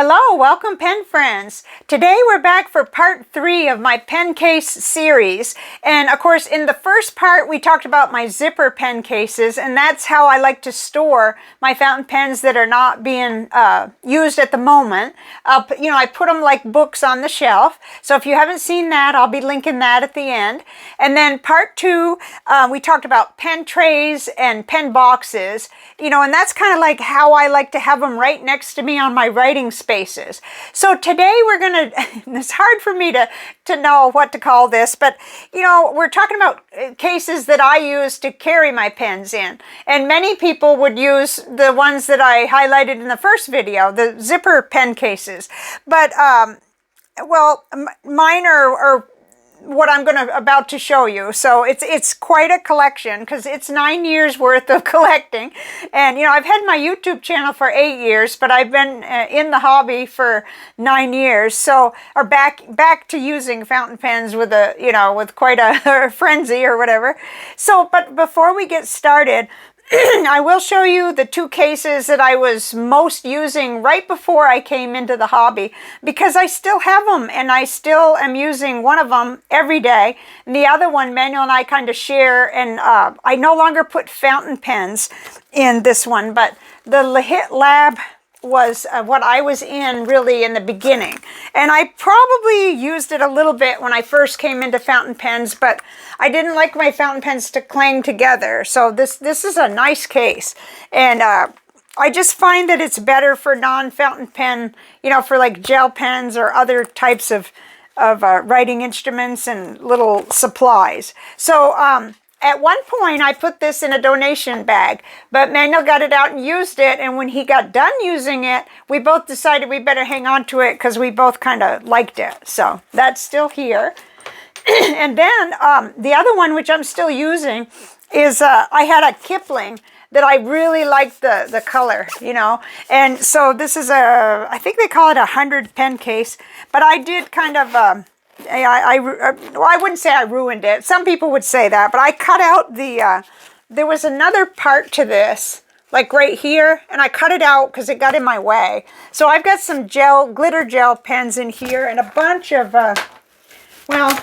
Hello, welcome pen friends. Today we're back for part 3 of my pen case series. And of course in the first part we talked about my zipper pen cases, and that's how I like to store my fountain pens that are not being used at the moment. I put them like books on the shelf. So if you haven't seen that, I'll be linking that at the end. And then part 2, we talked about pen trays and pen boxes, and that's kind of like how I like to have them right next to me on my writing spaces. So today we're gonna, it's hard for me to know what to call this, but we're talking about cases that I use to carry my pens in. And many people would use the ones that I highlighted in the first video, the zipper pen cases. But, mine are what I'm about to show you. So it's quite a collection because it's 9 years worth of collecting. And I've had my YouTube channel for 8 years, but I've been in the hobby for 9 years. So, or back to using fountain pens with with quite a frenzy or whatever. So, but before we get started, I will show you the 2 cases that I was most using right before I came into the hobby, because I still have them and I still am using one of them every day. And the other one, Manuel and I kind of share, and I no longer put fountain pens in this one, but the Lehit Lab was what I was in really in the beginning. And I probably used it a little bit when I first came into fountain pens, but I didn't like my fountain pens to clang together. So this is a nice case. And I just find that it's better for non-fountain pen, for like gel pens or other types of writing instruments and little supplies. So at one point, I put this in a donation bag, but Manuel got it out and used it, and when he got done using it, we both decided we better hang on to it because we both kind of liked it. So that's still here. And then the other one, which I'm still using, is I had a Kipling that I really liked the color, And so this is I think they call it a 100 pen case, but I did kind of... I wouldn't say I ruined it. Some people would say that, but I cut out there was another part to this, like right here, and I cut it out because it got in my way. So I've got some glitter gel pens in here and a bunch of, I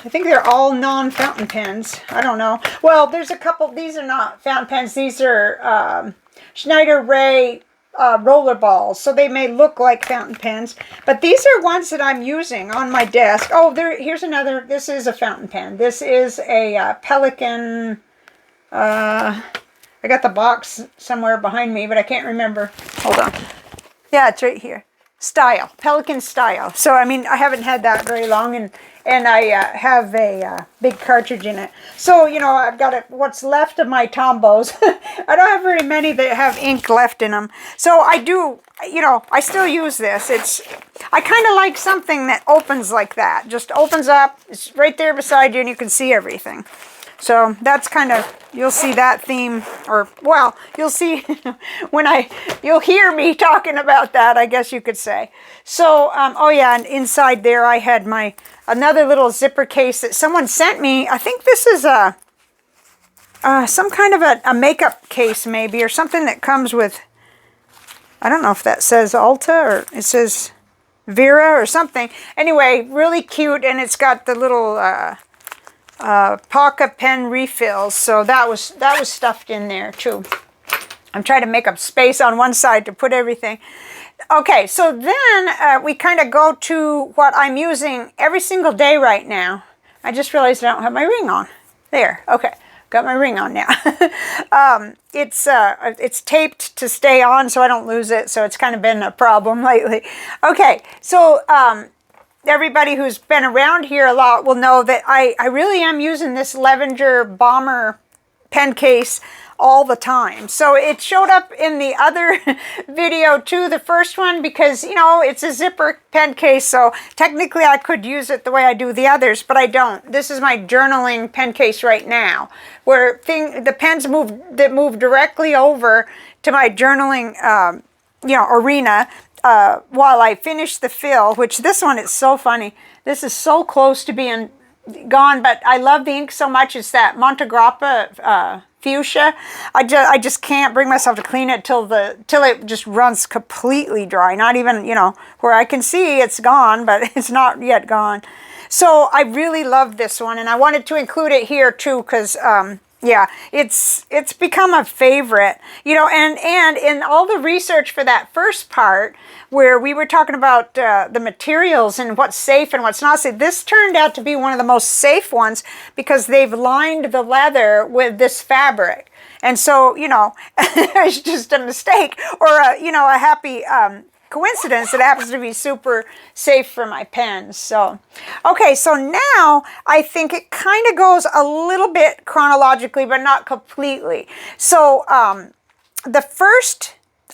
think they're all non-fountain pens. I don't know. Well, there's a couple, these are not fountain pens. These are Schneider Ray roller balls, so they may look like fountain pens, but these are ones that I'm using on my desk. Oh, here's another. This is a fountain pen. This is a Pelican. I got the box somewhere behind me, but I can't remember. Hold on. Yeah, it's right here. Style, Pelican Style. So I haven't had that very long, and I have a big cartridge in it. So, I've got what's left of my Tombos. I don't have very many that have ink left in them. So I do, I still use this. I kind of like something that opens like that. Just opens up, it's right there beside you, and you can see everything. So that's kind of, you'll see that theme, or, you'll see you'll hear me talking about that, I guess you could say. So, and inside there I had another little zipper case that someone sent me. I think this is some kind of a makeup case maybe, or something that comes with, I don't know if that says Ulta or it says Vera or something. Anyway, really cute, and it's got the little pocket pen refills, so that was stuffed in there too. I'm trying to make up space on one side to put everything. Okay, so then we kind of go to what I'm using every single day right now. I just realized I don't have my ring on. There, okay, got my ring on now. It's taped to stay on so I don't lose it, so it's kind of been a problem lately. Okay, so everybody who's been around here a lot will know that I really am using this Levenger bomber pen case all the time. So it showed up in the other video too, the first one, because it's a zipper pen case, so technically I could use it the way I do the others, but I don't. This is my journaling pen case right now, where the pens move directly over to my journaling arena while I finish the fill, which this one is so funny. This is so close to being gone, but I love the ink so much. It's that Montegrappa fuchsia. I just can't bring myself to clean it till it just runs completely dry. Not even, you know, where I can see it's gone, but it's not yet gone. So I really love this one, and I wanted to include it here too, because yeah, it's become a favorite, you know, and in all the research for that first part where we were talking about the materials and what's safe and what's not safe, this turned out to be one of the most safe ones because they've lined the leather with this fabric. And so, you know, it's just a mistake or you know, a happy coincidence. It happens to be super safe for my pens. So, okay, so now I think it kind of goes a little bit chronologically, but not completely. So,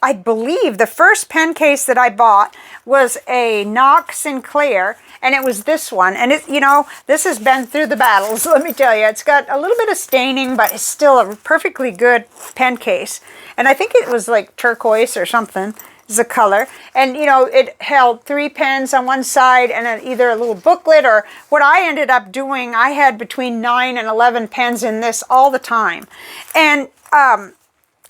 I believe the first pen case that I bought was a Nock Sinclair, and it was this one. And it, you know, this has been through the battles, let me tell you. It's got a little bit of staining, but it's still a perfectly good pen case. And I think it was like turquoise or something. The color, and you know, it held 3 pens on one side and either a little booklet, or what I ended up doing, I had between 9 and 11 pens in this all the time. And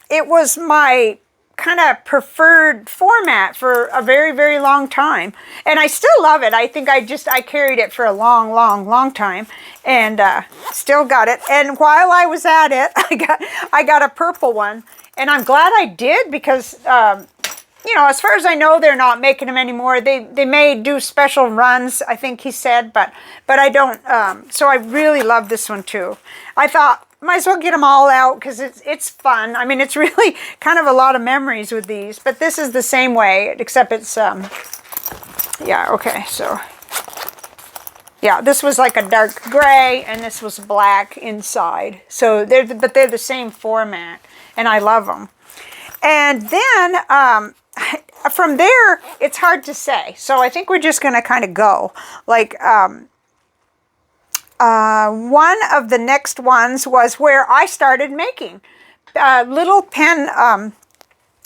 it was my kind of preferred format for a very, very long time, and I still love it. I think I carried it for a long time, and still got it. And while I was at it, I got a purple one, and I'm glad I did, because you know, as far as I know, they're not making them anymore. They may do special runs, I think he said, but I don't. So I really love this one too. I thought might as well get them all out because it's fun. I mean, it's really kind of a lot of memories with these. But this is the same way, except it's yeah. Okay, so yeah, this was like a dark gray, and this was black inside. So they're the same format, and I love them. And then from there, it's hard to say. So I think we're just going to kind of go. Like, one of the next ones was where I started making little pen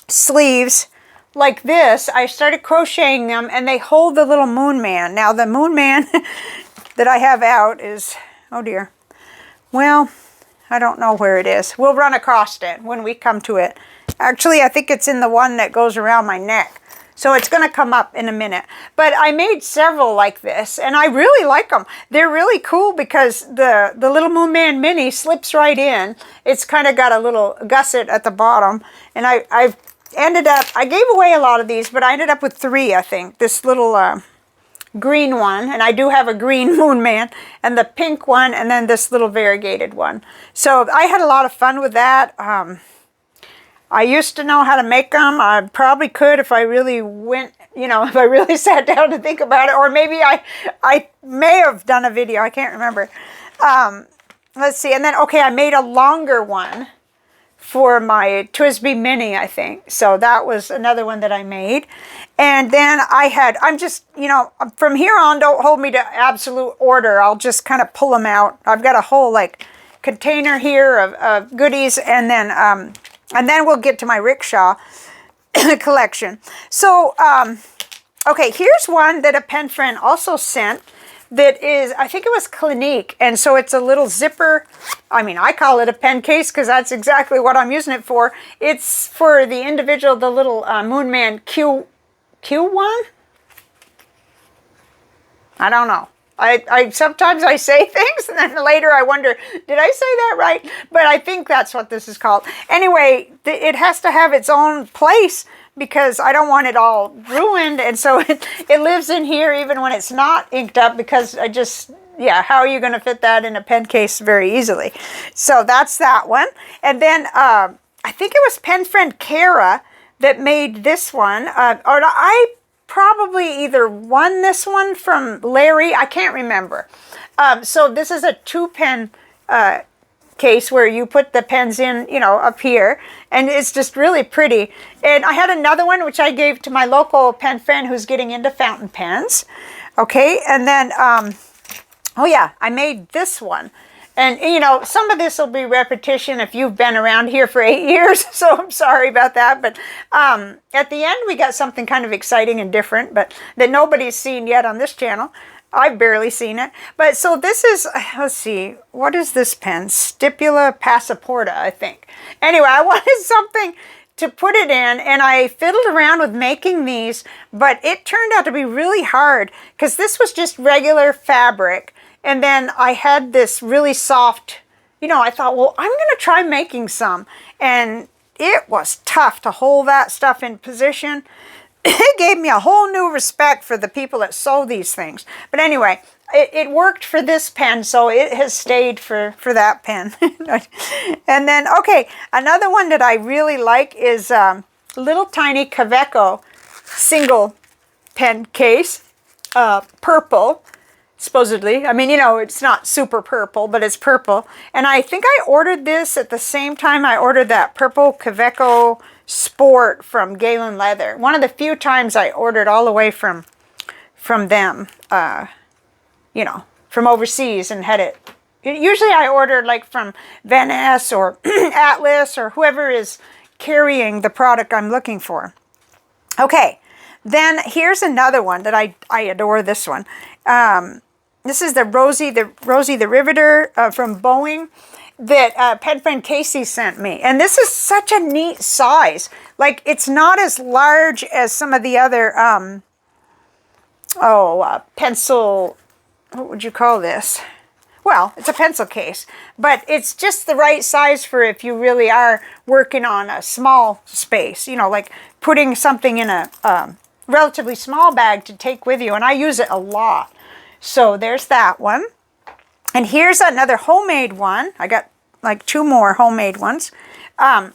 sleeves like this. I started crocheting them, and they hold the little Moonman. Now, the Moonman that I have out is, oh dear, well, I don't know where it is. We'll run across it when we come to it. Actually, I think it's in the one that goes around my neck. So it's going to come up in a minute. But I made several like this, and I really like them. They're really cool because the little Moonman Mini slips right in. It's kind of got a little gusset at the bottom. And I ended up, I gave away a lot of these, but I ended up with 3, I think. This little green one, and I do have a green Moonman, and the pink one, and then this little variegated one. So I had a lot of fun with that. I used to know how to make them. I probably could if I really went, you know, if I really sat down to think about it. Or maybe I may have done a video. I can't remember. Let's see. And then, okay, I made a longer one for my TWSBI Mini, I think. So that was another one that I made. And then I'm just, you know, from here on, don't hold me to absolute order. I'll just kind of pull them out. I've got a whole, like, container here of goodies, and then we'll get to my Rickshaw collection. So, okay, here's one that a pen friend also sent that is, I think it was Clinique. And so it's a little zipper. I mean, I call it a pen case because that's exactly what I'm using it for. It's for the individual, the little Moonman Q1? I don't know. I sometimes I say things, and then later I wonder, did I say that right? But I think that's what this is called. Anyway, it has to have its own place because I don't want it all ruined, and so it lives in here even when it's not inked up, because I just, yeah, how are you going to fit that in a pen case very easily? So that's that one. And then I think it was pen friend Kara that made this one, or I probably either won this one from Larry. I can't remember. So this is a 2-pen case where you put the pens in, you know, up here, and it's just really pretty. And I had another one which I gave to my local pen friend who's getting into fountain pens. Okay, and then oh yeah, I made this one. And, you know, some of this will be repetition if you've been around here for 8 years, so I'm sorry about that. But at the end, we got something kind of exciting and different, but that nobody's seen yet on this channel. I've barely seen it. But so this is, let's see, what is this pen? Stipula Passaporta, I think. Anyway, I wanted something to put it in, and I fiddled around with making these, but it turned out to be really hard because this was just regular fabric. And then I had this really soft, you know, I thought, well, I'm going to try making some. And it was tough to hold that stuff in position. It gave me a whole new respect for the people that sew these things. But anyway, it worked for this pen, so it has stayed for that pen. And then, okay, another one that I really like is little tiny Kaweco single pen case, purple, supposedly. I mean, you know, it's not super purple, but it's purple. And I think I ordered this at the same time I ordered that purple Kaweco Sport from Galen Leather. One of the few times I ordered all the way from them, you know, from overseas and had it. Usually I order like from Venice or Atlas or whoever is carrying the product I'm looking for. Okay, then here's another one that I adore this one. This is the Rosie the Riveter from Boeing that pen friend Casey sent me. And this is such a neat size. Like, it's not as large as some of the other, pencil, what would you call this? Well, it's a pencil case, but it's just the right size for if you really are working on a small space, you know, like putting something in a relatively small bag to take with you. And I use it a lot. So there's that one. And here's another homemade one. I got like 2 more homemade ones. And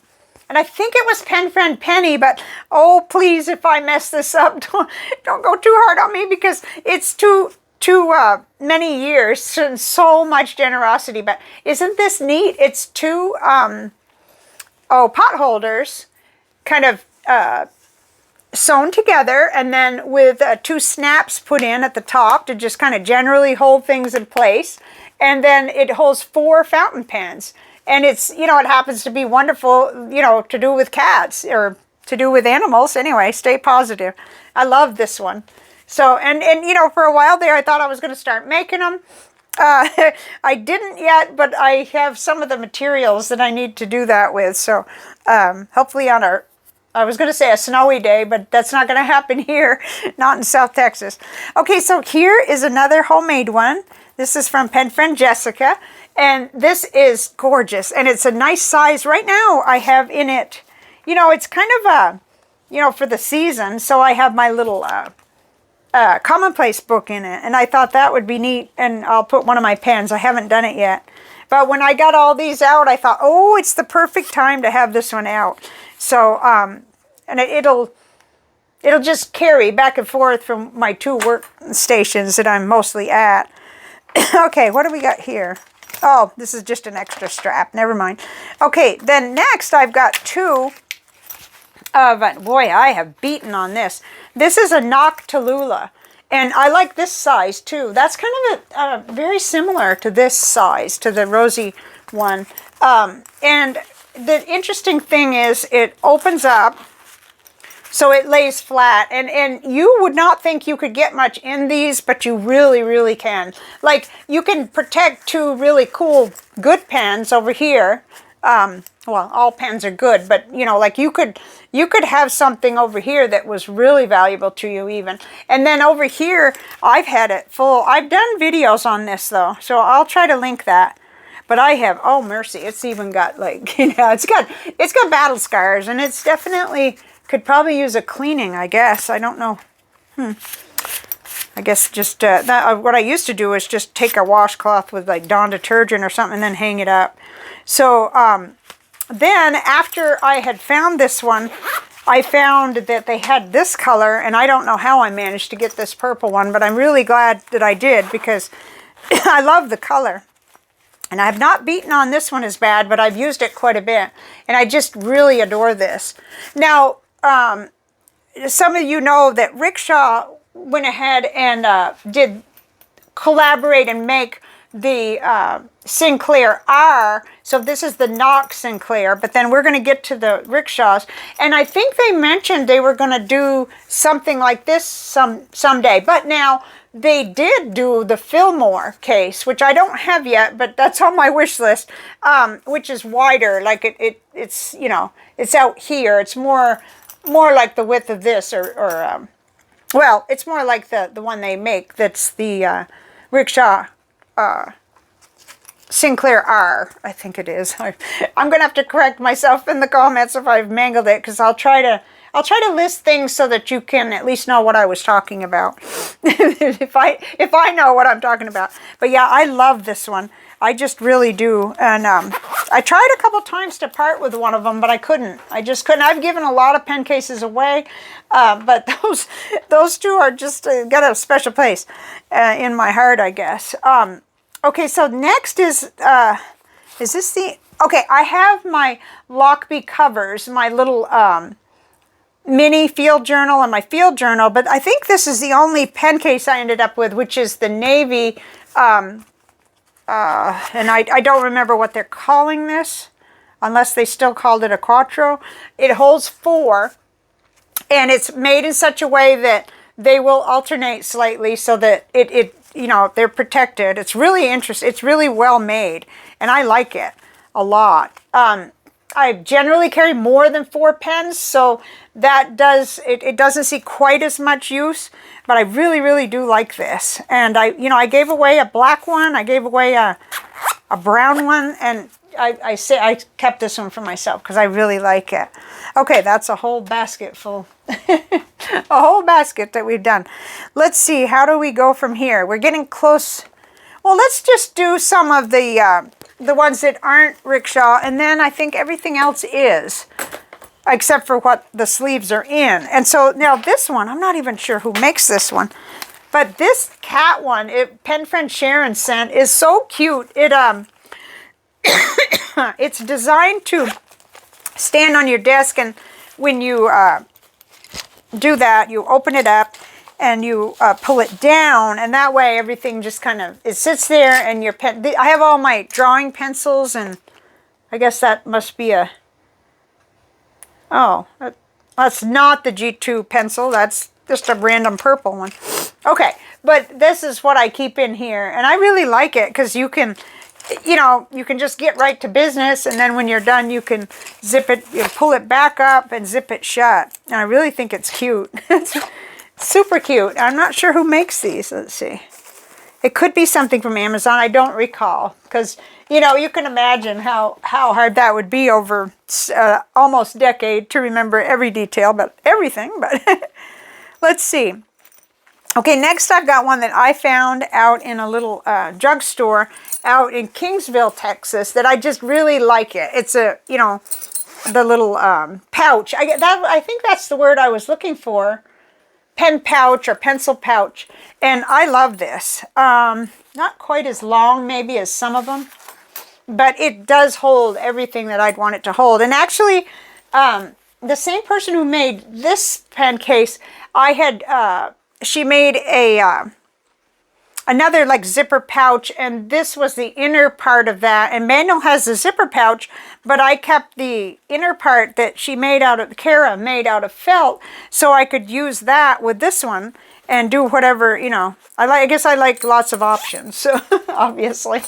I think it was Pen Friend Penny, but oh, please, if I mess this up, don't go too hard on me because it's too many years and so much generosity. But isn't this neat? It's 2 pot holders kind of sewn together, and then with 2 snaps put in at the top to just kind of generally hold things in place. And then it holds 4 fountain pens. And it's, you know, it happens to be wonderful, you know, to do with cats or to do with animals. Anyway, stay positive. I love this one. So, and you know, for a while there, I thought I was going to start making them. I didn't yet, but I have some of the materials that I need to do that with. So, hopefully on I was going to say a snowy day, but that's not going to happen here, not in South Texas. Okay, so here is another homemade one. This is from Pen Friend Jessica, and this is gorgeous, and it's a nice size. Right now, I have in it, you know, it's kind of a, you know, for the season, so I have my little commonplace book in it, and I thought that would be neat, and I'll put one of my pens. I haven't done it yet, but when I got all these out, I thought, oh, it's the perfect time to have this one out. So, and it'll just carry back and forth from my 2 workstations that I'm mostly at. Okay, what do we got here? Oh, this is just an extra strap. Never mind. Okay, then next I've got 2 of, boy, I have beaten on this. This is a Nock Tallulah, and I like this size too. That's kind of very similar to this size, to the Rosie one. And the interesting thing is it opens up so it lays flat, and you would not think you could get much in these, but you really, really can. Like, you can protect 2 really cool, good pens over here. Well, all pens are good, but, you know, like you could have something over here that was really valuable to you even. And then over here, I've had it full. I've done videos on this, though, so I'll try to link that. But I have, oh mercy, it's even got like, you know, it's got battle scars, and it's definitely could probably use a cleaning, I guess. I don't know. I guess just what I used to do is just take a washcloth with like Dawn detergent or something and then hang it up. So then after I had found this one, I found that they had this color, and I don't know how I managed to get this purple one, but I'm really glad that I did because I love the color. And I have not beaten on this one as bad, but I've used it quite a bit. And I just really adore this. Now, some of you know that Rickshaw went ahead and did collaborate and make the Sinclair R. So this is the Nock Sinclair, but then we're going to get to the Rickshaws. And I think they mentioned they were going to do something like this someday. But now, they did do the Fillmore case, which I don't have yet, but that's on my wish list, which is wider. Like it's, you know, it's out here. It's more like the width of this, or well, it's more like the one they make. That's the Rickshaw Sinclair R, I think it is. I'm gonna have to correct myself in the comments if I've mangled it, because I'll try to list things so that you can at least know what I was talking about. if I know what I'm talking about. But yeah, I love this one. I just really do. And I tried a couple times to part with one of them, but I couldn't. I just couldn't. I've given a lot of pen cases away, but those two are just got a special place in my heart, I guess. Okay, so next is this the... Okay, I have my Lockby covers, my little mini field journal and my field journal, but I think this is the only pen case I ended up with, which is the navy, and I don't remember what they're calling this, unless they still called it a Quattro. It holds 4, and it's made in such a way that they will alternate slightly so that it you know, they're protected. It's really interesting. It's really well made, and I like it a lot. I generally carry more than 4 pens, so that it doesn't see quite as much use, but I really do like this. And I gave away a black one, I gave away a brown one, and I kept this one for myself because I really like it. Okay, that's a whole basket full. A whole basket that we've done. Let's see, how do we go from here? We're getting close. Well, let's just do some of the ones that aren't Rickshaw, and then I think everything else is, except for what the sleeves are in. And so now this one, I'm not even sure who makes this one, but this cat one, pen friend Sharon sent, is so cute. It's designed to stand on your desk, and when you do that, you open it up and you pull it down, and that way everything just kind of, it sits there, and your pen, I have all my drawing pencils, and I guess that must be a, oh, that's not the G2 pencil, that's just a random purple one. Okay, but this is what I keep in here, and I really like it because you can, you know, you can just get right to business, and then when you're done, you can zip it, you pull it back up and zip it shut. And I really think it's cute. It's super cute. I'm not sure who makes these. Let's see. It could be something from Amazon. I don't recall, because, you know, you can imagine how hard that would be over almost a decade to remember every detail, but everything. But let's see. Okay, next I've got one that I found out in a little drugstore out in Kingsville, Texas, that I just really like it. It's a, you know, the little pouch. I think that's the word I was looking for. Pen pouch or pencil pouch. And I love this. Not quite as long maybe as some of them, but it does hold everything that I'd want it to hold. And actually, the same person who made this pen case, I had... she made another like zipper pouch, and this was the inner part of that. And Manuel has the zipper pouch, but I kept the inner part that she made out of, Kara made out of felt, so I could use that with this one and do whatever, you know. I guess I like lots of options, so obviously.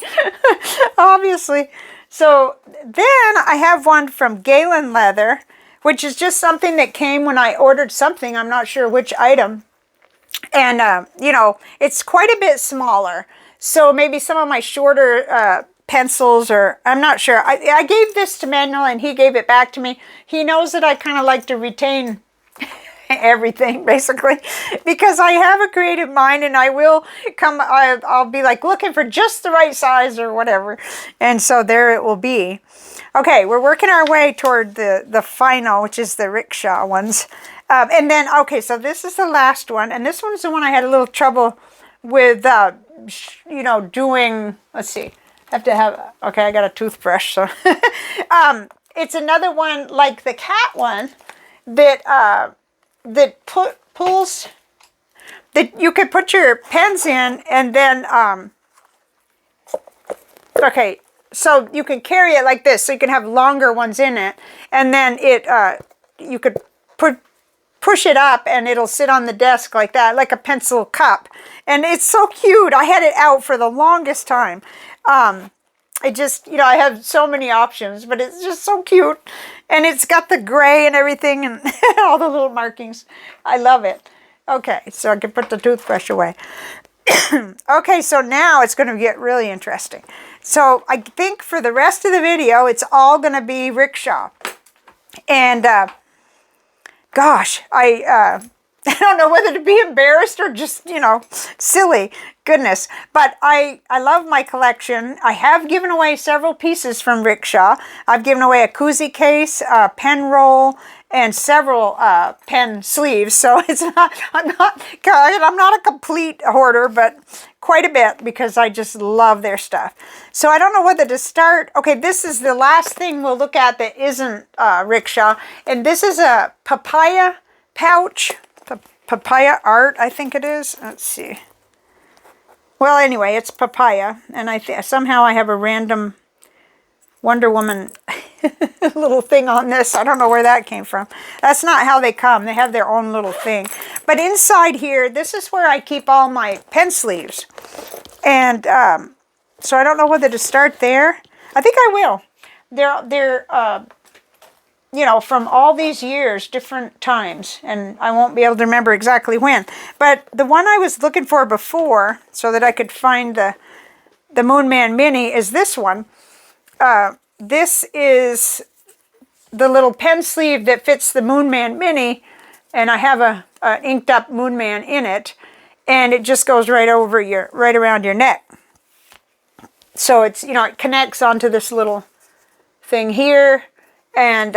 Obviously. So then I have one from Galen Leather, which is just something that came when I ordered something. I'm not sure which item. And, you know, it's quite a bit smaller. So maybe some of my shorter pencils, or I'm not sure. I gave this to Manuel and he gave it back to me. He knows that I kind of like to retain everything, basically, because I have a creative mind, and I will come, I'll be like looking for just the right size or whatever. And so there it will be. Okay, we're working our way toward the final, which is the Rickshaw ones. And then, okay, so this is the last one. And this one's the one I had a little trouble with, you know, doing, let's see. I have to have, okay, I got a toothbrush. So it's another one like the cat one that, pulls, that you could put your pens in, and then, okay, so you can carry it like this. So you can have longer ones in it. And then it, you could put push it up and it'll sit on the desk like that, like a pencil cup. And it's so cute. I had it out for the longest time. It just, you know, I have so many options, but it's just so cute. And it's got the gray and everything and all the little markings. I love it. Okay, so I can put the toothbrush away. Okay, so now it's going to get really interesting. So I think for the rest of the video, it's all going to be Rickshaw. And gosh, I don't know whether to be embarrassed or just, you know, silly. Goodness. But I love my collection. I have given away several pieces from Rickshaw. I've given away a koozie case, a pen roll, and several pen sleeves. So it's not, I'm not a complete hoarder, but quite a bit because I just love their stuff. So I don't know whether to start. Okay, this is the last thing we'll look at that isn't Rickshaw. And this is a papaya pouch. Papaya art, I think it is. Let's see. Well, anyway, it's papaya, and somehow I have a random Wonder Woman little thing on this. I don't know where that came from. That's not how they come. They have their own little thing. But inside here, this is where I keep all my pen sleeves. And so I don't know whether to start there. I think I will. They're you know, from all these years, different times, and I won't be able to remember exactly when. But the one I was looking for before, so that I could find the Moonman Mini, is this one. This is the little pen sleeve that fits the Moonman Mini, and I have a inked up Moonman in it, and it just goes right around your neck. So it's, you know, it connects onto this little thing here. And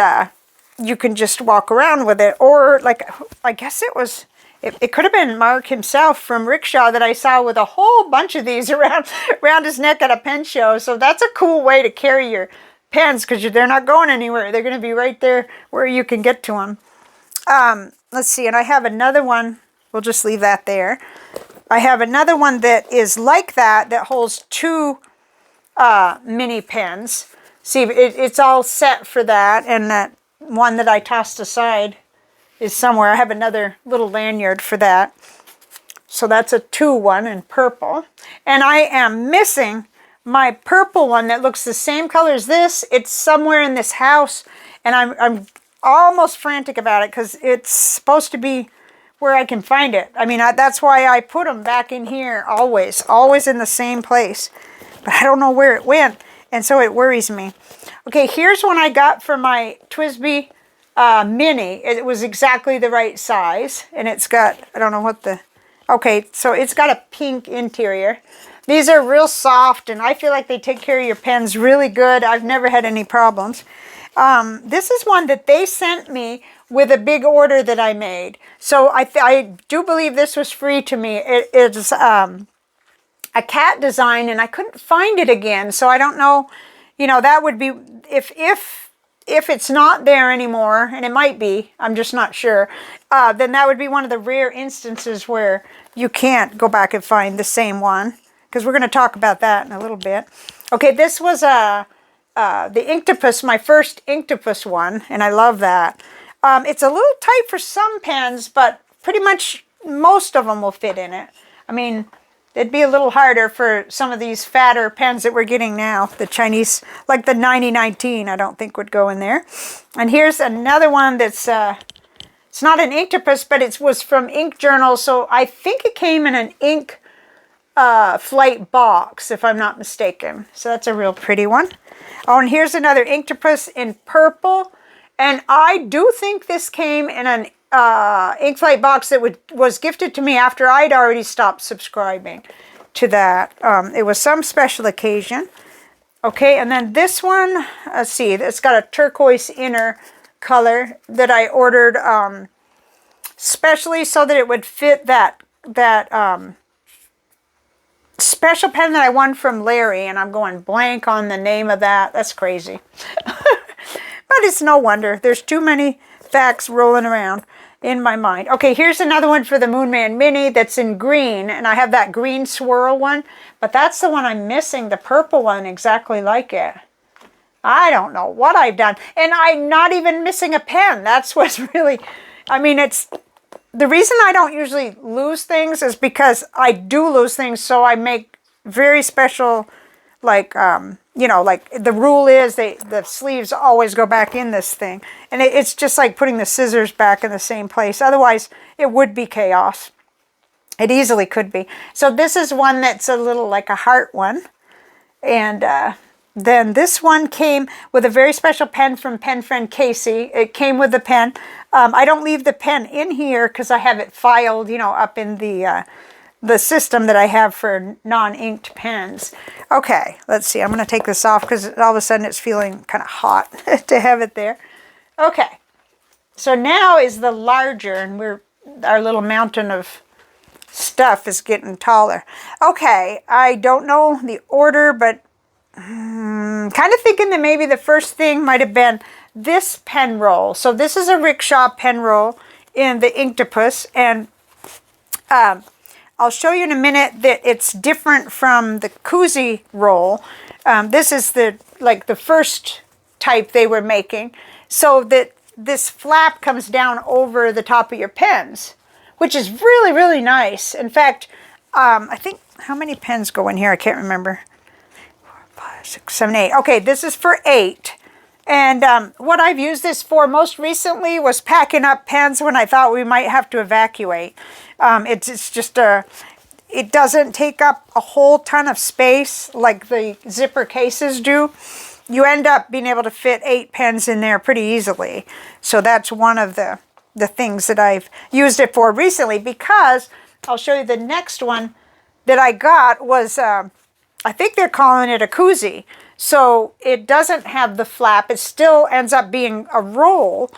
you can just walk around with it. Or, like, I guess it could have been Mark himself from Rickshaw that I saw with a whole bunch of these around his neck at a pen show. So that's a cool way to carry your pens because they're not going anywhere. They're going to be right there where you can get to them. Let's see. And I have another one. We'll just leave that there. I have another one that is like that holds two mini pens. See, it's all set for that, and that one that I tossed aside is somewhere. I have another little lanyard for that. So that's a 2-1 in purple. And I am missing my purple one that looks the same color as this. It's somewhere in this house, and I'm almost frantic about it because it's supposed to be where I can find it. I mean, that's why I put them back in here always in the same place. But I don't know where it went. And so it worries me. Okay, here's one I got for my TWSBI Mini. It was exactly the right size. And it's got, I don't know what the... Okay, so it's got a pink interior. These are real soft, and I feel like they take care of your pens really good. I've never had any problems. This is one that they sent me with a big order that I made. So I do believe this was free to me. It's... a cat design, and I couldn't find it again, so I don't know, you know, that would be, if it's not there anymore, and it might be, I'm just not sure, then that would be one of the rare instances where you can't go back and find the same one, because we're going to talk about that in a little bit. Okay, this was the Inktopuss, my first Inktopuss one, and I love that. It's a little tight for some pens, but pretty much most of them will fit in it. I mean, it'd be a little harder for some of these fatter pens that we're getting now. The Chinese, like the 9019, I don't think would go in there. And here's another one that's, it's not an Inktopuss, but it was from Ink Journal. So I think it came in an ink flight box, if I'm not mistaken. So that's a real pretty one. Oh, and here's another Inktopuss in purple. And I do think this came in an ink flight box that was gifted to me after I'd already stopped subscribing to that. It was some special occasion. Okay, and then this one, let's see, it's got a turquoise inner color that I ordered specially so that it would fit that special pen that I won from Larry, and I'm going blank on the name of that. That's crazy. But it's no wonder. There's too many facts rolling around in my mind. Okay, here's another one for the Moonman Mini that's in green, and I have that green swirl one, but that's the one I'm missing, the purple one exactly like it. I don't know what I've done, and I'm not even missing a pen. That's what's really I mean, it's, the reason I don't usually lose things is because I do lose things, so I make very special, like, you know, like the rule is the sleeves always go back in this thing. And it's just like putting the scissors back in the same place. Otherwise, it would be chaos. It easily could be. So this is one that's a little like a heart one. And then this one came with a very special pen from pen friend Casey. It came with the pen. I don't leave the pen in here because I have it filed, you know, up in the system that I have for non-inked pens. Okay, let's see. I'm going to take this off because all of a sudden it's feeling kind of hot to have it there. Okay, so now is the larger, and our little mountain of stuff is getting taller. Okay, I don't know the order, but kind of thinking that maybe the first thing might have been this pen roll. So this is a Rickshaw pen roll in the Inktopuss, and I'll show you in a minute that it's different from the koozie roll. This is the first type they were making, so that this flap comes down over the top of your pens, which is really, really nice. In fact, I think, how many pens go in here? I can't remember. 4, 5, 6, 7, 8. Okay, this is for 8. And what I've used this for most recently was packing up pens when I thought we might have to evacuate. It's just it doesn't take up a whole ton of space like the zipper cases do. You end up being able to fit 8 pens in there pretty easily. So that's one of the things that I've used it for recently, because I'll show you the next one that I got was, I think they're calling it a koozie. So it doesn't have the flap. It still ends up being a roll,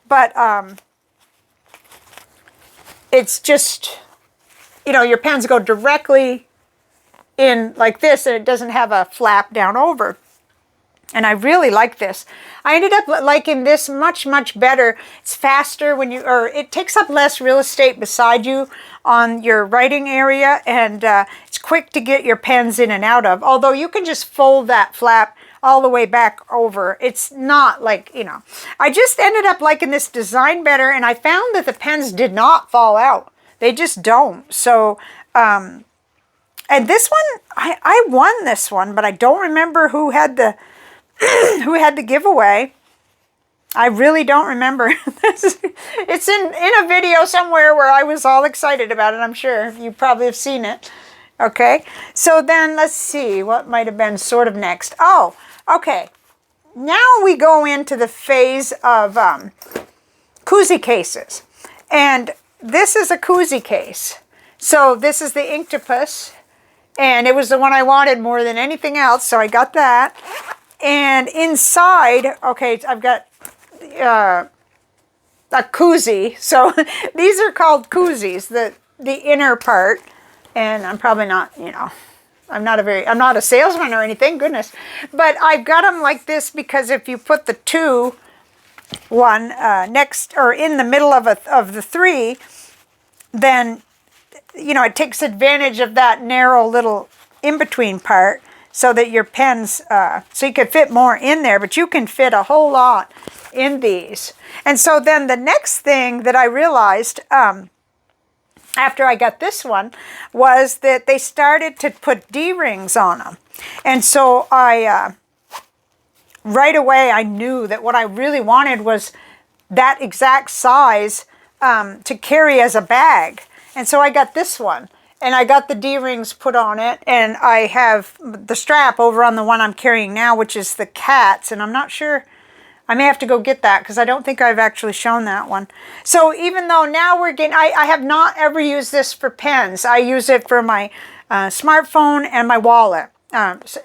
but it's just, you know, your pens go directly in like this, and it doesn't have a flap down over. And I really like this. I ended up liking this much, much better. It's faster when you, or it takes up less real estate beside you on your writing area, and it's quick to get your pens in and out of. Although you can just fold that flap all the way back over. It's not like, you know, I just ended up liking this design better, and I found that the pens did not fall out. They just don't. So, and this one, I won this one, but I don't remember who had the who had the giveaway. I really don't remember. It's in a video somewhere where I was all excited about it. I'm sure you probably have seen it. Okay, so then let's see what might have been sort of next. Oh, okay. Now we go into the phase of koozie cases. And this is a koozie case. So this is the Inktopuss, and it was the one I wanted more than anything else, so I got that. And inside, okay, I've got a koozie. So these are called koozies, the inner part. And I'm probably not, you know, I'm not a salesman or anything, goodness. But I've got them like this because if you put the one next or in the middle of the 3, then, you know, it takes advantage of that narrow little in-between part, so that your pens, so you could fit more in there, but you can fit a whole lot in these. And so then the next thing that I realized after I got this one was that they started to put D-rings on them. And so I, right away, I knew that what I really wanted was that exact size to carry as a bag. And so I got this one. And I got the D-rings put on it, and I have the strap over on the one I'm carrying now, which is the cat's, and I'm not sure, I may have to go get that because I don't think I've actually shown that one. So even though now we're getting, I have not ever used this for pens. I use it for my smartphone and my wallet,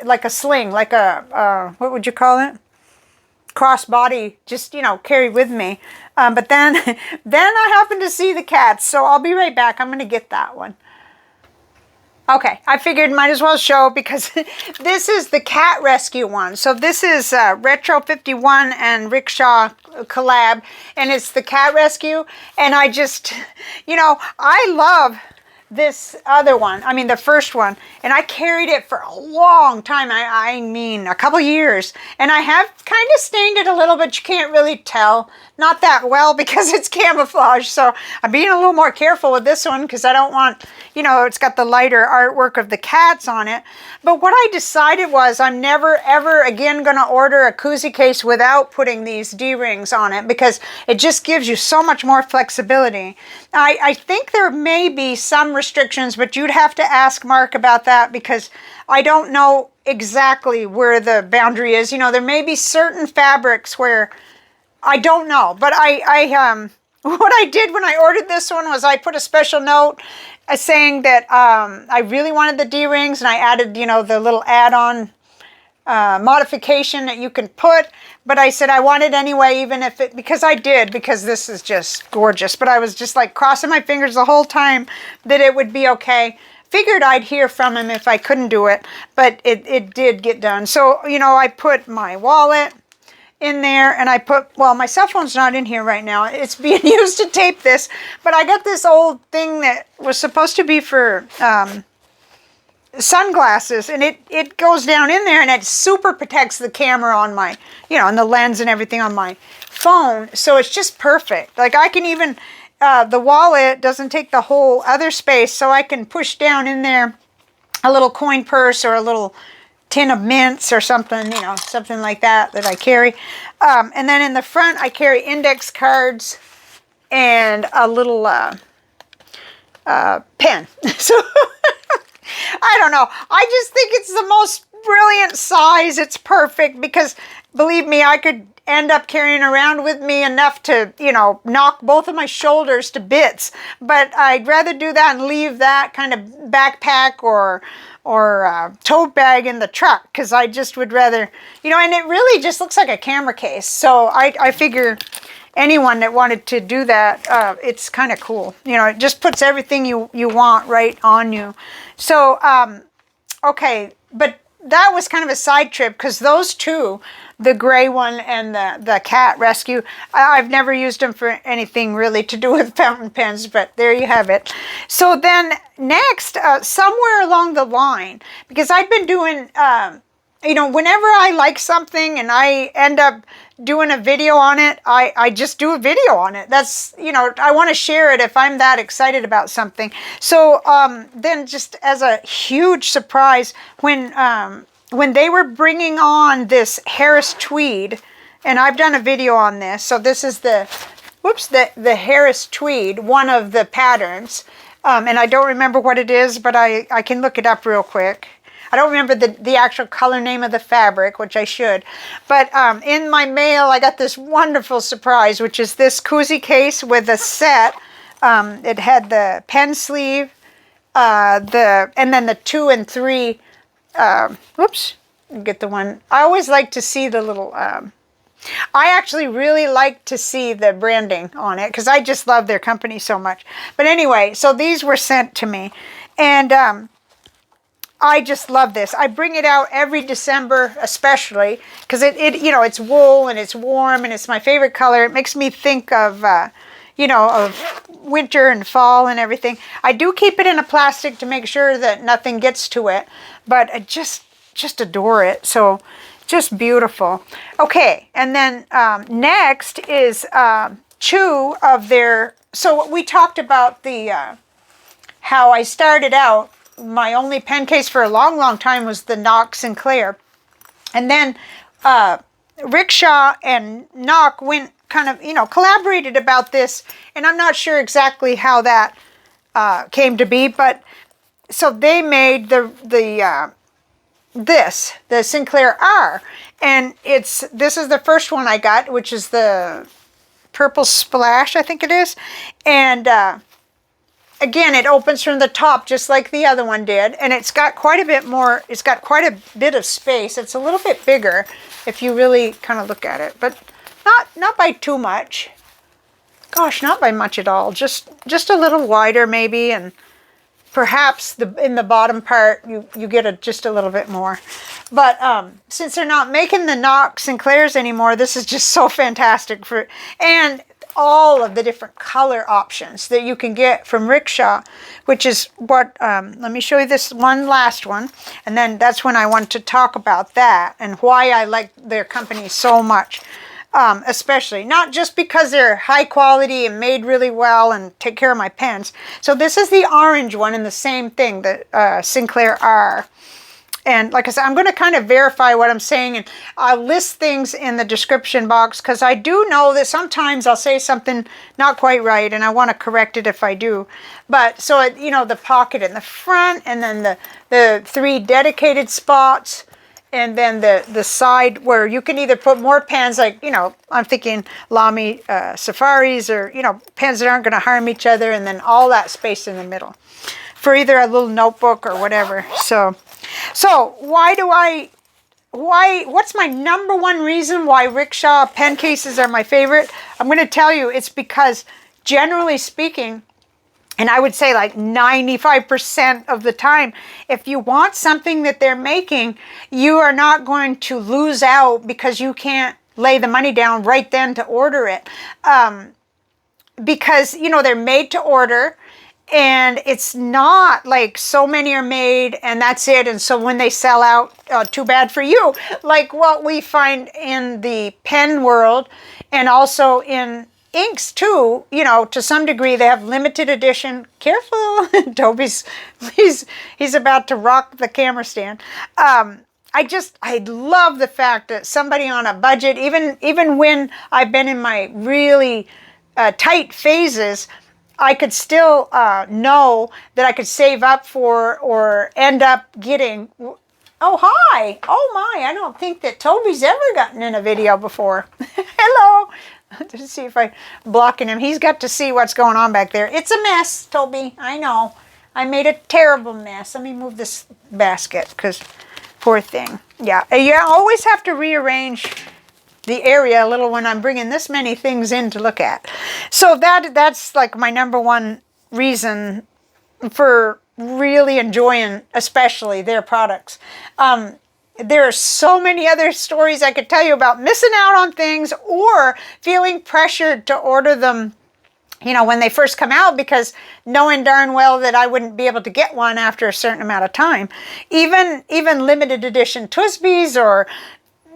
like a sling, like a, what would you call it? Crossbody, just, you know, carry with me. But then I happened to see the cats, so I'll be right back. I'm going to get that one. Okay, I figured might as well show because this is the cat rescue one. So this is Retro 51 and Rickshaw collab, and it's the cat rescue. And I just, you know, I love this other one. I mean, the first one. And I carried it for a long time. I mean, a couple years. And I have kind of stained it a little bit. You can't really tell not that well because it's camouflage. So I'm being a little more careful with this one because I don't want, you know, it's got the lighter artwork of the cats on it. But what I decided was I'm never ever again going to order a koozie case without putting these D-rings on it because it just gives you so much more flexibility. I think there may be some restrictions, but you'd have to ask Mark about that because I don't know exactly where the boundary is. You know, there may be certain fabrics where I don't know, but what I did when I ordered this one was I put a special note saying that I really wanted the D-rings, and I added, you know, the little add-on modification that you can put, but I said I want it anyway, even if it, because this is just gorgeous, but I was just like crossing my fingers the whole time that it would be okay. Figured I'd hear from him if I couldn't do it, but it did get done. So, you know, I put my wallet in there, and I put, well, my cell phone's not in here right now. It's being used to tape this, but I got this old thing that was supposed to be for sunglasses, and it goes down in there, and it super protects the camera on my, you know, and the lens and everything on my phone. So it's just perfect. Like I can even, the wallet doesn't take the whole other space, so I can push down in there a little coin purse or a little tin of mints or something, you know, something like that I carry. And then in the front, I carry index cards and a little pen. So I don't know. I just think it's the most brilliant size. It's perfect because, believe me, I could end up carrying around with me enough to, you know, knock both of my shoulders to bits. But I'd rather do that and leave that kind of backpack or tote bag in the truck, because I just would rather, you know, and it really just looks like a camera case. So I figure anyone that wanted to do that, it's kind of cool. You know, it just puts everything you want right on you. So, okay, but that was kind of a side trip because those two, the gray one and the cat rescue, I've never used them for anything really to do with fountain pens, but there you have it. So then next, somewhere along the line, because I've been doing, you know, whenever I like something and I end up doing a video on it, I just do a video on it. That's, you know, I want to share it if I'm that excited about something. So then just as a huge surprise, when they were bringing on this Harris tweed, and I've done a video on this, so this is the Harris tweed, one of the patterns, and I don't remember what it is, but I can look it up real quick. I don't remember the actual color name of the fabric, which I should. But in my mail, I got this wonderful surprise, which is this koozie case with a set. It had the pen sleeve, and then the 2 and 3. Get the one. I always like to see the little. I actually really like to see the branding on it because I just love their company so much. But anyway, so these were sent to me, and I just love this. I bring it out every December, especially because it you know, it's wool and it's warm and it's my favorite color. It makes me think of you know, of winter and fall and everything. I do keep it in a plastic to make sure that nothing gets to it, but I just adore it. So just beautiful. Okay, and then next is 2 of their. So we talked about the how I started out. My only pen case for a long time was the Nock Sinclair. And then Rickshaw and Nock went kind of, you know, collaborated about this. And I'm not sure exactly how that came to be. But so they made the Sinclair R. And this is the first one I got, which is the Purple Splash, I think it is. And again, it opens from the top just like the other one did, and it's got quite a bit more, it's got quite a bit of space. It's a little bit bigger if you really kind of look at it, but not by too much. Gosh, not by much at all. Just a little wider maybe, and perhaps in the bottom part you get just a little bit more. But since they're not making the Nock Sinclairs anymore, this is just so fantastic and all of the different color options that you can get from Rickshaw, which is what, let me show you this last one, and then that's when I want to talk about that and why I like their company so much. especially. Not just because they're high quality and made really well and take care of my pens. So this is the orange one and the same thing, the Sinclair R. And like I said, I'm going to kind of verify what I'm saying, and I'll list things in the description box, because I do know that sometimes I'll say something not quite right and I want to correct it if I do. But so, you know, the pocket in the front, and then the 3 dedicated spots, and then the side where you can either put more pens, like, you know, I'm thinking Lamy Safaris, or, you know, pens that aren't going to harm each other, and then all that space in the middle for either a little notebook or whatever. So what's my number one reason why Rickshaw pen cases are my favorite? I'm going to tell you, it's because generally speaking, and I would say like 95% of the time, if you want something that they're making, you are not going to lose out because you can't lay the money down right then to order it. Because, you know, they're made to order. And it's not like so many are made and that's it. And so when they sell out, too bad for you. Like what we find in the pen world, and also in inks too, you know, to some degree they have limited edition. Careful, Toby's, he's about to rock the camera stand. I love the fact that somebody on a budget, even when I've been in my really tight phases, I could still know that I could save up for or end up getting. Oh, hi. Oh, my. I don't think that Toby's ever gotten in a video before. Hello. Let's see if I'm blocking him. He's got to see what's going on back there. It's a mess, Toby. I know. I made a terrible mess. Let me move this basket, because poor thing. Yeah. You always have to rearrange the area a little when I'm bringing this many things in to look at. So that's like my number one reason for really enjoying, especially their products. There are so many other stories I could tell you about missing out on things or feeling pressured to order them, you know, when they first come out, because knowing darn well that I wouldn't be able to get one after a certain amount of time. Even limited edition Twisbys, or,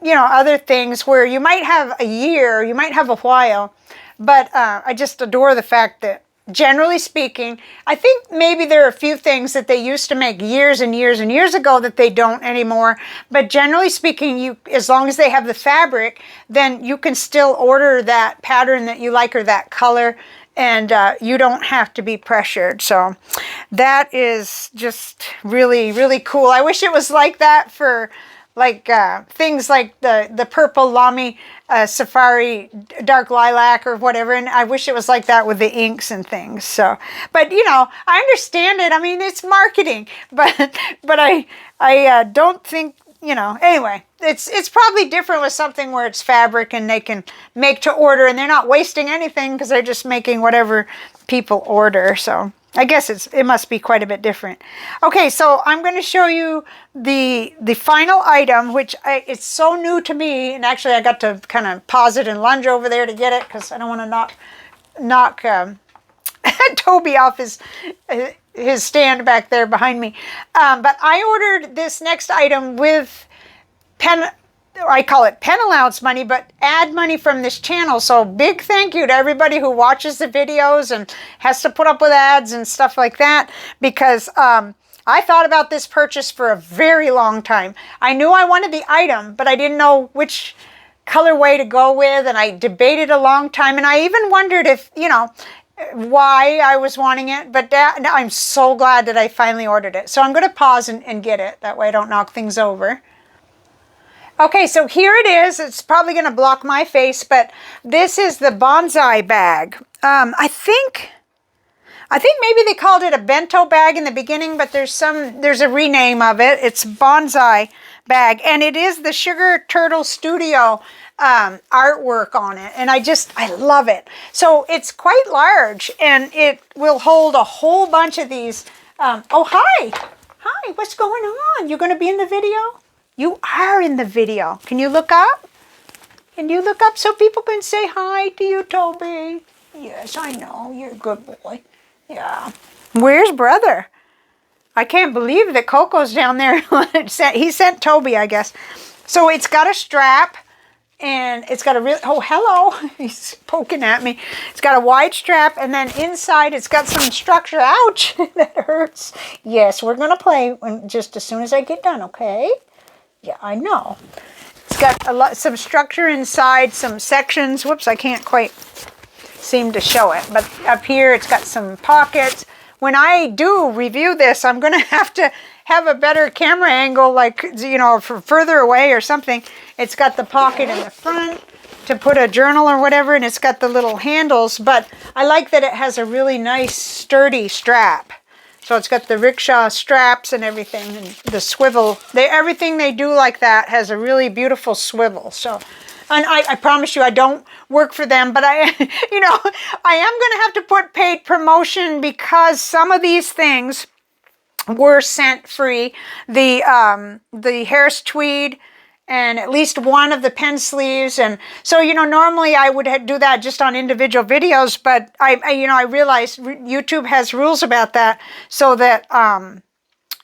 you know, other things where you might have a year, you might have a while, but I just adore the fact that, generally speaking, I think maybe there are a few things that they used to make years and years and years ago that they don't anymore, but generally speaking, as long as they have the fabric, then you can still order that pattern that you like or that color, and you don't have to be pressured. So that is just really, really cool. I wish it was like that for like things like the purple Lamy Safari dark lilac or whatever, and I wish it was like that with the inks and things. So, but you know, I understand it. I mean, it's marketing, but I don't think, you know. Anyway, it's probably different with something where it's fabric and they can make to order, and they're not wasting anything because they're just making whatever people order. So I guess it must be quite a bit different. Okay, so I'm going to show you the final item, which it's so new to me, and actually I got to kind of pause it and lunge over there to get it because I don't want to knock Toby off his stand back there behind me. But I ordered this next item with I call it pen allowance money, but ad money from this channel. So big thank you to everybody who watches the videos and has to put up with ads and stuff like that, because I thought about this purchase for a very long time. I knew I wanted the item, but I didn't know which colorway to go with, and I debated a long time, and I even wondered if, you know, why I was wanting it, but I'm so glad that I finally ordered it. So I'm going to pause and get it. That way I don't knock things over. Okay, so here it is. It's probably going to block my face, but this is the bonsai bag. I think maybe they called it a bento bag in the beginning, but there's a rename of it. It's bonsai bag, and it is the Sugar Turtle Studio artwork on it, and I love it. So it's quite large, and it will hold a whole bunch of these. Oh, hi, what's going on? You're going to be in the video? You are in the video. Can you look up? Can you look up so people can say hi to you, Toby? Yes, I know. You're a good boy. Yeah. Where's brother? I can't believe that Coco's down there. He sent Toby, I guess. So it's got a strap. And it's got a real, oh, hello, he's poking at me. It's got a wide strap, and then inside it's got some structure. Ouch, that hurts. Yes, we're going to play just as soon as I get done, okay? Yeah, I know. It's got some structure inside, some sections. Whoops, I can't quite seem to show it. But up here, it's got some pockets. When I do review this, I'm going to have a better camera angle, like, you know, for further away or something. It's got the pocket in the front to put a journal or whatever, and it's got the little handles. But I like that it has a really nice, sturdy strap. So it's got the Rickshaw straps and everything, and the swivel. Everything they do like that has a really beautiful swivel. So, and I promise you, I don't work for them, but I, you know, I am going to have to put paid promotion because some of these things were sent free. The Harris tweed and at least one of the pen sleeves. And so, you know, normally I would do that just on individual videos, but you know, I realized YouTube has rules about that so that,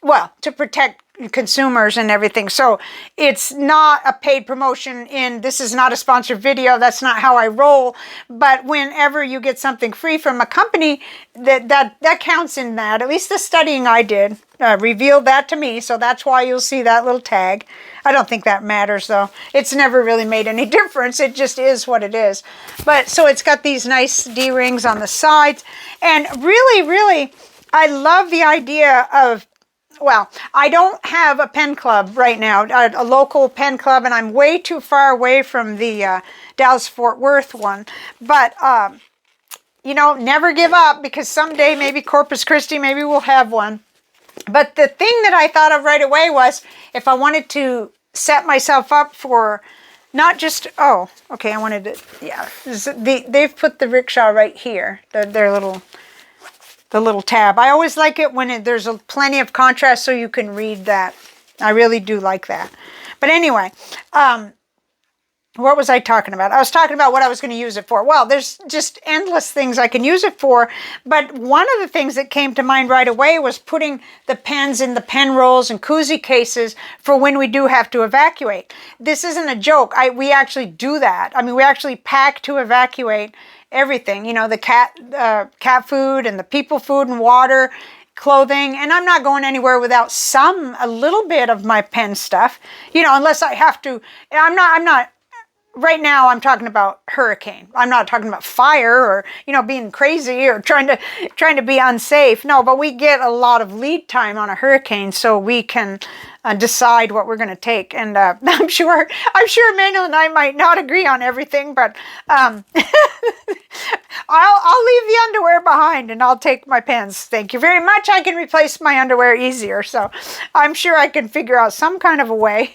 well, to protect consumers and everything. So it's not a paid promotion this is not a sponsored video. That's not how I roll. But whenever you get something free from a company, that counts in that. At least the studying I did revealed that to me. So that's why you'll see that little tag. I don't think that matters though. It's never really made any difference. It just is what it is. But so it's got these nice D-rings on the sides. And really, really, I love the idea of, well, I don't have a pen club right now, a local pen club, and I'm way too far away from the Dallas-Fort Worth one. But, you know, never give up, because someday, maybe Corpus Christi, maybe we'll have one. But the thing that I thought of right away was if I wanted to set myself up for not just, oh, okay, I wanted to, yeah. They've put the Rickshaw right here, their little... the little tab. I always like it when there's plenty of contrast so you can read that. I really do like that. But anyway, what was I talking about? I was talking about what I was going to use it for. Well, there's just endless things I can use it for. But one of the things that came to mind right away was putting the pens in the pen rolls and koozie cases for when we do have to evacuate. This isn't a joke. We actually do that. I mean, we actually pack to evacuate everything, you know, the cat food and the people food and water, clothing, and I'm not going anywhere without a little bit of my pen stuff, you know, unless I have to. I'm not right now. I'm talking about hurricane. I'm not talking about fire or, you know, being crazy or trying to be unsafe. No, but we get a lot of lead time on a hurricane, so we can decide what we're going to take. And I'm sure Emmanuel and I might not agree on everything, but I'll leave the underwear behind and I'll take my pens. Thank you very much. I can replace my underwear easier, so I'm sure I can figure out some kind of a way.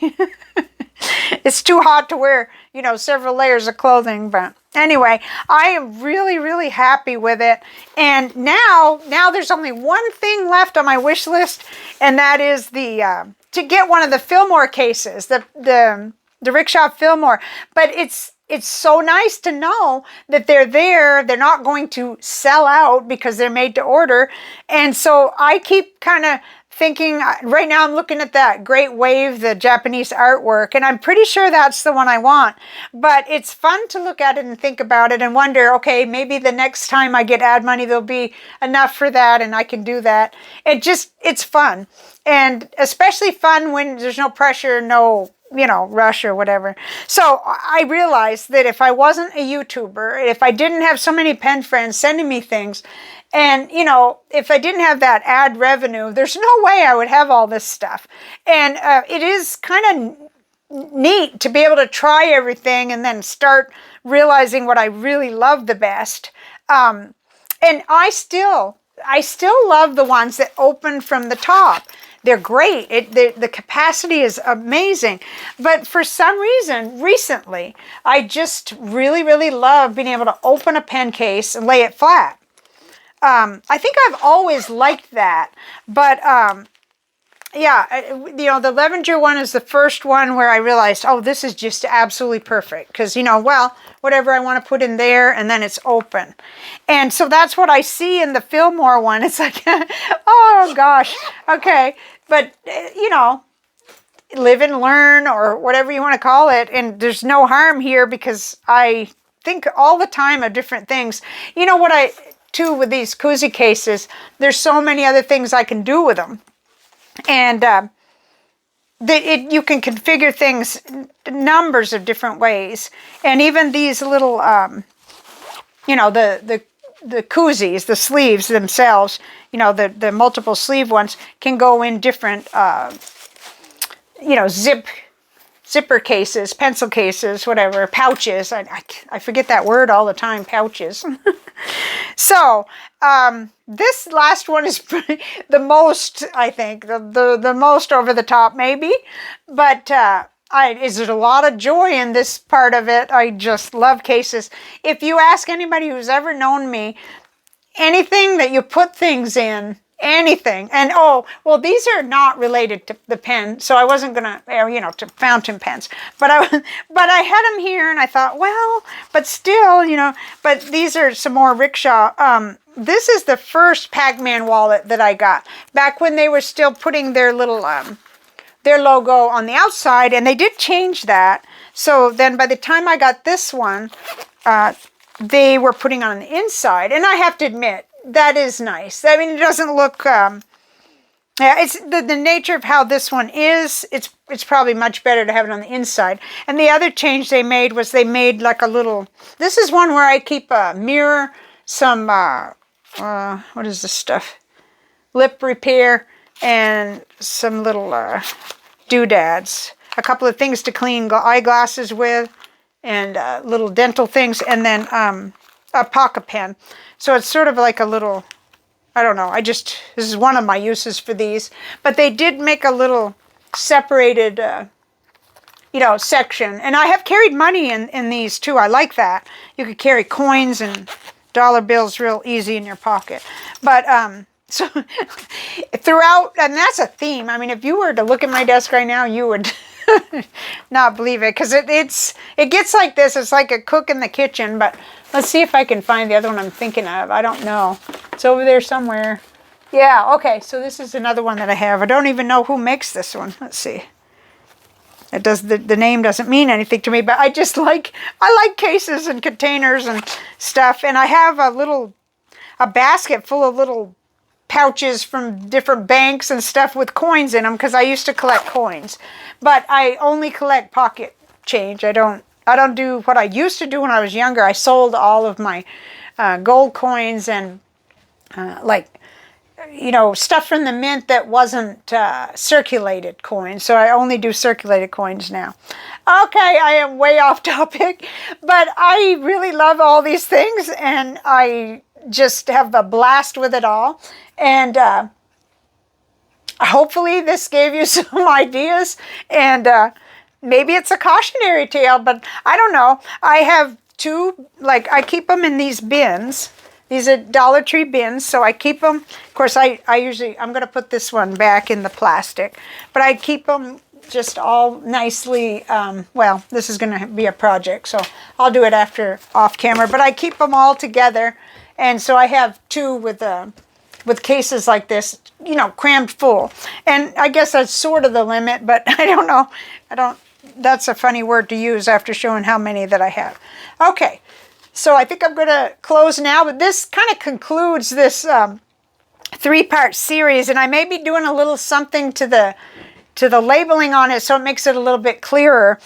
It's too hot to wear, you know, several layers of clothing, but anyway, I am really, really happy with it. And now there's only one thing left on my wish list, and that is to get one of the Fillmore cases, the Rickshaw Fillmore. But it's so nice to know that they're there. They're not going to sell out because they're made to order. And so I keep kind of thinking, right now I'm looking at that Great Wave, the Japanese artwork, and I'm pretty sure that's the one I want. But it's fun to look at it and think about it and wonder, okay, maybe the next time I get ad money, there'll be enough for that and I can do that. It's fun. And especially fun when there's no pressure, no, you know, rush or whatever. So I realized that if I wasn't a YouTuber, if I didn't have so many pen friends sending me things, and, you know, if I didn't have that ad revenue, there's no way I would have all this stuff. And it is kind of neat to be able to try everything and then start realizing what I really love the best. And I still love the ones that open from the top. They're great. The capacity is amazing. But for some reason, recently, I just really, really love being able to open a pen case and lay it flat. I think I've always liked that, but yeah, you know, the Levenger one is the first one where I realized, oh, this is just absolutely perfect, because, you know, well, whatever I want to put in there, and then it's open. And so that's what I see in the Fillmore one. It's like, oh gosh, okay, but you know, live and learn, or whatever you want to call it. And there's no harm here because I think all the time of different things. You know what too, with these koozie cases, there's so many other things I can do with them. And you can configure things numbers of different ways. And even these little, you know, the koozies, the sleeves themselves, you know, the multiple sleeve ones can go in different, you know, zipper cases, pencil cases, whatever, pouches. I forget that word all the time, pouches. So, this last one is the most, I think, the most over the top maybe, but is there a lot of joy in this part of it. I just love cases. If you ask anybody who's ever known me, anything that you put things in, anything, and oh, well, these are not related to the pen, so I wasn't gonna, you know, to fountain pens, but I had them here, and I thought, well, but still, you know, but these are some more Rickshaw. This is the first Pac-Man wallet that I got back when they were still putting their little their logo on the outside, and they did change that. So then by the time I got this one, they were putting on the inside, and I have to admit, that is nice. I mean, it doesn't look, yeah, it's the nature of how this one is, it's probably much better to have it on the inside. And the other change they made was they made like a little, this is one where I keep a mirror, some, what is this stuff? Lip repair, and some little doodads. A couple of things to clean eyeglasses with, and little dental things, and then a pocket pen. So it's sort of like a little, I don't know, this is one of my uses for these. But they did make a little separated, you know, section. And I have carried money in these too. I like that. You could carry coins and dollar bills real easy in your pocket. But, so throughout, and that's a theme. I mean, if you were to look at my desk right now, you would not believe it. Because it gets like this. It's like a cook in the kitchen, but let's see if I can find the other one I'm thinking of. I don't know. It's over there somewhere. Yeah, okay. So this is another one that I have. I don't even know who makes this one. Let's see. It does, the name doesn't mean anything to me, but I like cases and containers and stuff. And I have a basket full of little pouches from different banks and stuff with coins in them, because I used to collect coins. But I only collect pocket change. I don't do what I used to do when I was younger. I sold all of my gold coins and like, you know, stuff from the mint that wasn't circulated coins. So I only do circulated coins now. Okay, I am way off topic, but I really love all these things, and I just have a blast with it all. And hopefully this gave you some ideas, and maybe it's a cautionary tale, but I don't know. I have two, like, I keep them in these bins. These are Dollar Tree bins, so I keep them. Of course, I'm going to put this one back in the plastic, but I keep them just all nicely. Well, this is going to be a project, so I'll do it off camera, but I keep them all together. And so I have two with cases like this, you know, crammed full. And I guess that's sort of the limit, but I don't know. That's a funny word to use after showing how many that I have. Okay, so I think I'm going to close now, but this kind of concludes this three-part series, and I may be doing a little something to the labeling on it so it makes it a little bit clearer,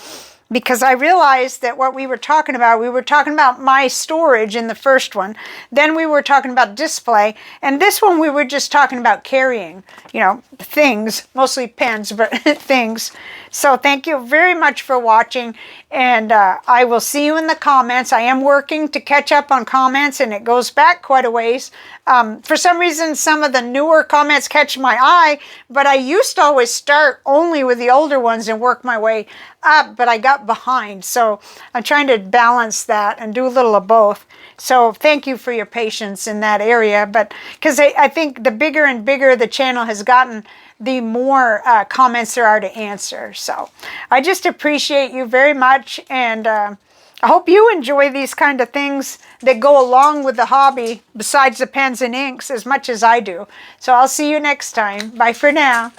because I realized that what we were talking about my storage in the first one, then we were talking about display, and this one we were just talking about carrying, you know, things, mostly pens, but things. So thank you very much for watching, and I will see you in the comments. I am working to catch up on comments, and it goes back quite a ways. For some reason, some of the newer comments catch my eye, but I used to always start only with the older ones and work my way up, but I got behind. So I'm trying to balance that and do a little of both. So thank you for your patience in that area. But because I think the bigger and bigger the channel has gotten, the more comments there are to answer. So I just appreciate you very much, and I hope you enjoy these kind of things that go along with the hobby besides the pens and inks as much as I do. So I'll see you next time. Bye for now.